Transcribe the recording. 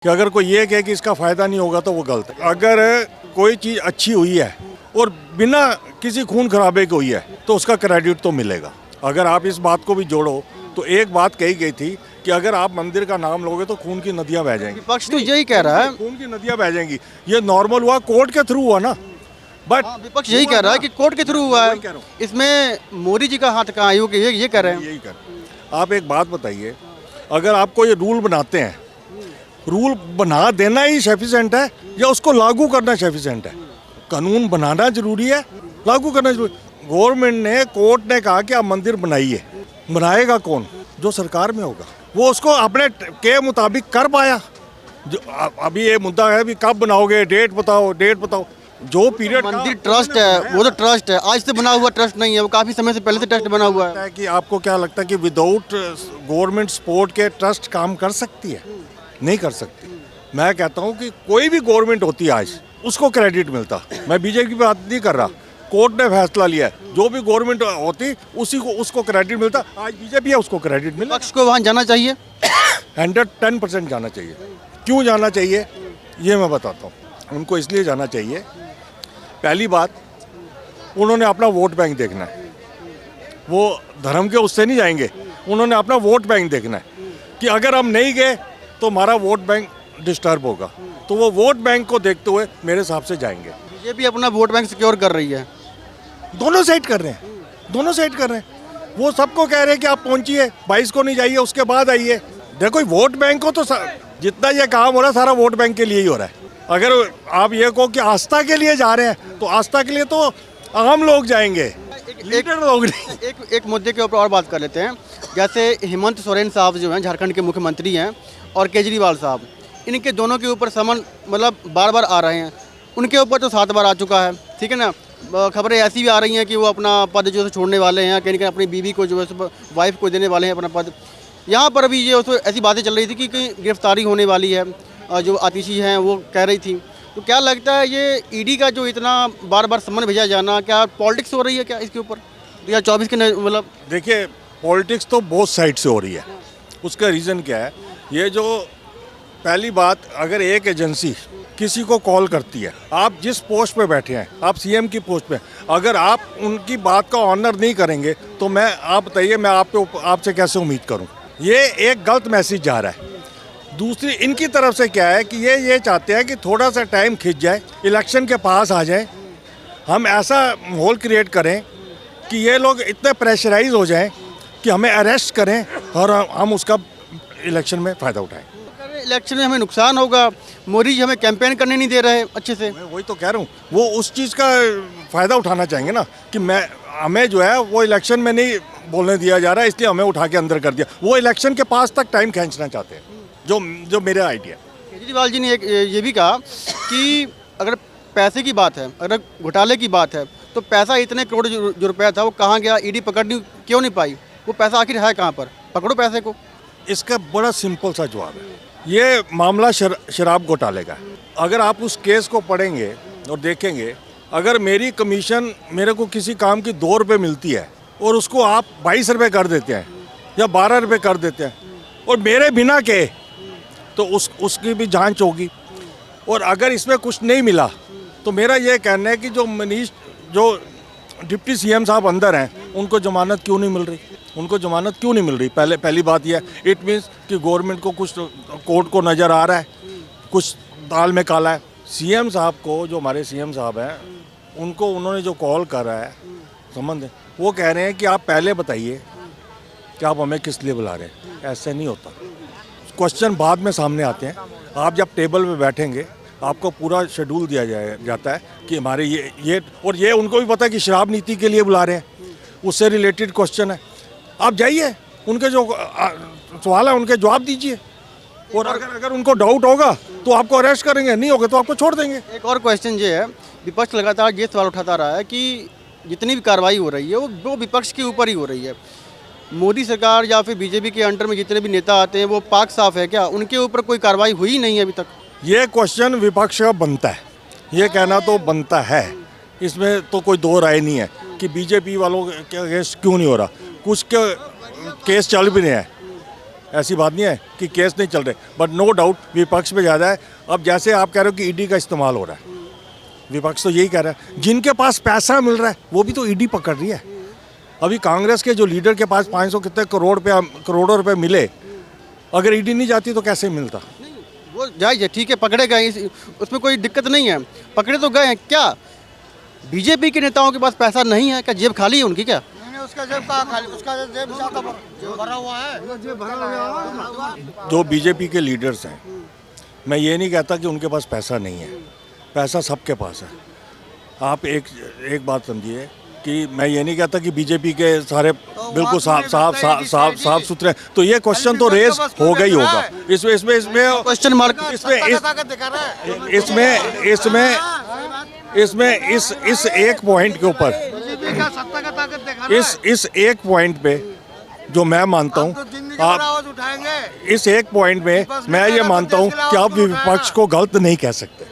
कि अगर कोई ये कहे कि इसका फ़ायदा नहीं होगा तो वो गलत है। अगर कोई चीज़ अच्छी हुई है और बिना किसी खून खराबे के हुई है तो उसका क्रेडिट तो मिलेगा। अगर आप इस बात को भी जोड़ो तो एक बात कही गई थी कि अगर आप मंदिर का नाम लोगे तो खून की नदियाँ बह जाएंगी। विपक्ष तो यही कह रहा है। खून की नदियाँ बह जाएंगी। ये नॉर्मल हुआ, कोर्ट के थ्रू हुआ ना। बट विपक्ष यही कह रहा है कि कोर्ट के थ्रू हुआ है। वही कह रहा हूँ। इसमें मोदी जी का हाथ कहाँ है, ये कह रहे हैं। यही कर। आप एक बात बताइए, अगर आपको ये रूल बनाते हैं, रूल बना देना ही सफिशिएंट है या उसको लागू करना सफिशिएंट है? कानून बनाना जरूरी है, लागू करना जरूरी। गवर्नमेंट ने, कोर्ट ने कहा कि आप मंदिर बनाइए। बनाएगा कौन? जो सरकार में होगा। वो उसको अपने के मुताबिक कर पाया? जो अभी ये मुद्दा है भी कब बनाओगे, डेट बताओ, डेट बताओ। जो पीरियड मंदिर ट्रस्ट है, वो तो ट्रस्ट है, आज से बना हुआ ट्रस्ट नहीं है, वो काफी समय से पहले से ट्रस्ट बना हुआ है। कि आपको क्या लगता है कि विदाउट गवर्नमेंट सपोर्ट के ट्रस्ट काम कर सकती है? नहीं कर सकती। मैं कहता हूं कि कोई भी गवर्नमेंट होती है आज, उसको क्रेडिट मिलता। मैं बीजेपी की बात नहीं कर रहा, कोर्ट ने फैसला लिया है, जो भी गवर्नमेंट होती उसी को उसको क्रेडिट मिलता। आज बीजेपी है, उसको क्रेडिट मिला। विपक्ष को वहाँ जाना चाहिए। 110% जाना चाहिए। क्यों जाना चाहिए ये मैं बताता हूँ। उनको इसलिए जाना चाहिए, पहली बात, उन्होंने अपना वोट बैंक देखना है। वो धर्म के उससे नहीं जाएंगे, उन्होंने अपना वोट बैंक देखना है कि अगर हम नहीं गए तो हमारा वोट बैंक डिस्टर्ब होगा। तो वो वोट बैंक को देखते हुए मेरे हिसाब से जाएंगे। बीजेपी अपना वोट बैंक सिक्योर कर रही है। दोनों साइड कर रहे हैं, दोनों साइड कर रहे हैं। वो सबको कह रहे हैं कि आप पहुंचिए, 22 को नहीं जाइए, उसके बाद आइए। देखो वोट बैंक को तो जितना ये काम हो रहा है सारा वोट बैंक के लिए ही हो रहा है। अगर आप ये कहो कि आस्था के लिए जा रहे हैं तो आस्था के लिए तो आम लोग जाएंगे, लीडर लोग नहीं। एक मुद्दे के ऊपर और बात कर लेते हैं। जैसे हेमंत सोरेन साहब जो हैं, झारखंड के मुख्यमंत्री हैं, और केजरीवाल साहब, इनके दोनों के ऊपर समन मतलब बार बार आ रहे हैं। उनके ऊपर तो 7 बार आ चुका है, ठीक है ना। खबरें ऐसी भी आ रही हैं कि वो अपना पद जो है छोड़ने वाले हैं, कहीं अपनी बीवी को जो है वाइफ को देने वाले हैं अपना पद। यहाँ पर अभी ये ऐसी बातें चल रही थी कि कहीं गिरफ्तारी होने वाली है, जो आतिशी हैं वो कह रही थी। तो क्या लगता है ये ईडी का जो इतना बार बार समन भेजा जाना, क्या पॉलिटिक्स हो रही है क्या इसके ऊपर 2024 के मतलब? देखिए, पॉलिटिक्स तो बहुत साइड से हो रही है। उसका रीज़न क्या है? ये जो पहली बात, अगर एक एजेंसी किसी को कॉल करती है, आप जिस पोस्ट पे बैठे हैं, आप सीएम की पोस्ट पे, अगर आप उनकी बात का ऑनर नहीं करेंगे तो मैं, आप बताइए, मैं आपसे कैसे उम्मीद करूं? ये एक गलत मैसेज जा रहा है। दूसरी इनकी तरफ से क्या है कि ये चाहते हैं कि थोड़ा सा टाइम खिंच जाए, इलेक्शन के पास आ जाए, हम ऐसा माहौल क्रिएट करें कि ये लोग इतने प्रेशराइज हो जाएं कि हमें अरेस्ट करें और हम उसका इलेक्शन में फ़ायदा उठाएं। इलेक्शन में हमें नुकसान होगा, मोदी जी हमें कैंपेन करने नहीं दे रहे अच्छे से। मैं वही तो कह रहा हूँ, वो उस चीज़ का फ़ायदा उठाना चाहेंगे ना कि हमें जो है वो इलेक्शन में नहीं बोलने दिया जा रहा है, इसलिए हमें उठा के अंदर कर दिया। वो इलेक्शन के पास तक टाइम खींचना चाहते हैं, जो मेरा आइडिया। केजरीवाल जी ने ये भी कहा कि अगर पैसे की बात है, अगर घोटाले की बात है, तो पैसा इतने करोड़ जो रुपया था वो कहाँ गया? ईडी पकड़नी क्यों नहीं पाई? वो पैसा आखिर है कहाँ पर? पकड़ो पैसे को। इसका बड़ा सिंपल सा जवाब है, ये मामला शराब घोटाले का है। अगर आप उस केस को पढ़ेंगे और देखेंगे, अगर मेरी कमीशन मेरे को किसी काम की 2 रुपये मिलती है और उसको आप 22 रुपये कर देते हैं या 12 रुपये कर देते हैं और मेरे बिना के, तो उसकी भी जांच होगी। और अगर इसमें कुछ नहीं मिला तो मेरा ये कहना है कि जो डिप्टी सीएम साहब अंदर हैं, उनको जमानत क्यों नहीं मिल रही? उनको जमानत क्यों नहीं मिल रही? पहली बात यह है, इट मीन्स कि गवर्नमेंट को कुछ, कोर्ट को नज़र आ रहा है, कुछ दाल में काला है। सीएम साहब को, जो हमारे सीएम साहब हैं, उनको उन्होंने जो कॉल करा है संबंध, वो कह रहे हैं कि आप पहले बताइए कि आप हमें किस लिए बुला रहे हैं। ऐसे नहीं होता, क्वेश्चन बाद में सामने आते हैं। आप जब टेबल पे बैठेंगे, आपको पूरा शेड्यूल दिया जाता है कि हमारे ये और ये उनको भी पता है कि शराब नीति के लिए बुला रहे हैं, उससे रिलेटेड क्वेश्चन है। आप जाइए, उनके जो सवाल है उनके जवाब दीजिए, और अगर उनको डाउट होगा तो आपको अरेस्ट करेंगे, नहीं होगा तो आपको छोड़ देंगे। एक और क्वेश्चन ये है, विपक्ष लगातार ये सवाल उठाता रहा है कि जितनी भी कार्रवाई हो रही है वो विपक्ष के ऊपर ही हो रही है। मोदी सरकार या फिर बीजेपी के अंडर में जितने भी नेता आते हैं वो पाक साफ है क्या? उनके ऊपर कोई कार्रवाई हुई नहीं है अभी तक। ये क्वेश्चन विपक्ष का बनता है, ये कहना तो बनता है, इसमें तो कोई दो राय नहीं है कि बीजेपी वालों के केस क्यों नहीं हो रहा। कुछ के केस चल भी रहे हैं, ऐसी बात नहीं है कि केस नहीं चल रहे, बट नो डाउट विपक्ष पे ज़्यादा है। अब जैसे आप कह रहे हो कि ईडी का इस्तेमाल हो रहा है, विपक्ष तो यही कह रहा है, जिनके पास पैसा मिल रहा है वो भी तो ईडी पकड़ रही है। अभी कांग्रेस के जो लीडर के पास 500 कितने करोड़ों रुपए मिले, अगर ईडी नहीं जाती तो कैसे मिलता? वो जायज़ है, ठीक है, पकड़े गए, उसमें कोई दिक्कत नहीं है, पकड़े तो गए हैं। क्या बीजेपी के नेताओं के पास पैसा नहीं है? क्या जेब खाली है उनकी? क्या उसका जेब कहाँ खाली, उसका जेब भरा हुआ है, जेब भरा हुआ है। जो बीजेपी के लीडर्स हैं, मैं ये नहीं कहता कि उनके पास पैसा नहीं है, पैसा सबके पास है। आप एक बात समझिए कि मैं ये नहीं कहता कि बीजेपी के सारे बिल्कुल साफ सुथरे, तो ये क्वेश्चन तो रेस हो गई होगा। इसमें क्वेश्चन मार्क इसमें इस एक पॉइंट के ऊपर, इस एक पॉइंट पे जो मैं मानता हूँ, आप इस एक पॉइंट में मैं ये मानता हूँ कि आप विपक्ष को गलत नहीं कह सकते।